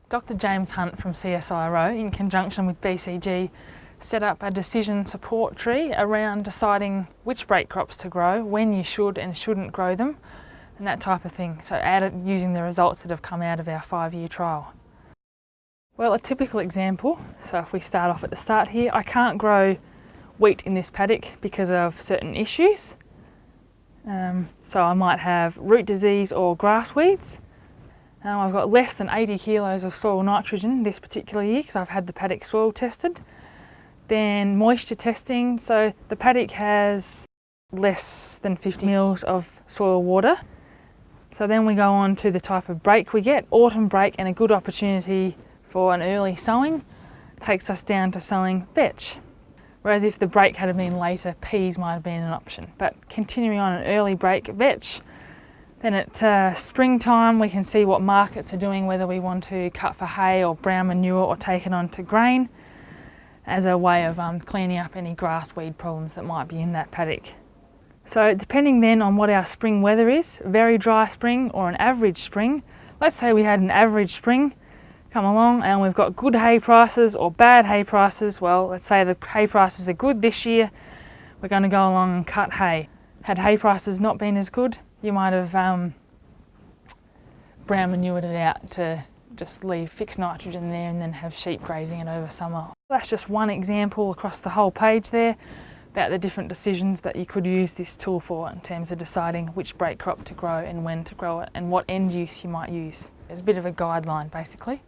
Dr. James Hunt from CSIRO, in conjunction with BCG, set up a decision support tree around deciding which break crops to grow, when you should and shouldn't grow them, and that type of thing. So using the results that have come out of our 5-year trial. Well, a typical example, so if we start off at the start here, I can't grow wheat in this paddock because of certain issues. So I might have root disease or grass weeds. I've got less than 80 kilos of soil nitrogen this particular year because I've had the paddock soil tested. Then moisture testing, so the paddock has less than 50 mils of soil water. So then we go on to the type of break we get, autumn break, and a good opportunity for an early sowing takes us down to sowing vetch. Whereas if the break had been later, peas might have been an option. But continuing on an early break vetch, then at springtime we can see what markets are doing, whether we want to cut for hay or brown manure or take it on to grain as a way of cleaning up any grass weed problems that might be in that paddock. So depending then on what our spring weather is, very dry spring or an average spring, let's say we had an average spring come along and we've got good hay prices or bad hay prices. Well, let's say the hay prices are good this year, we're going to go along and cut hay. Had hay prices not been as good, you might have brown manured it out to just leave fixed nitrogen there and then have sheep grazing it over summer. That's just one example across the whole page there about the different decisions that you could use this tool for in terms of deciding which break crop to grow and when to grow it and what end use you might use. It's a bit of a guideline basically.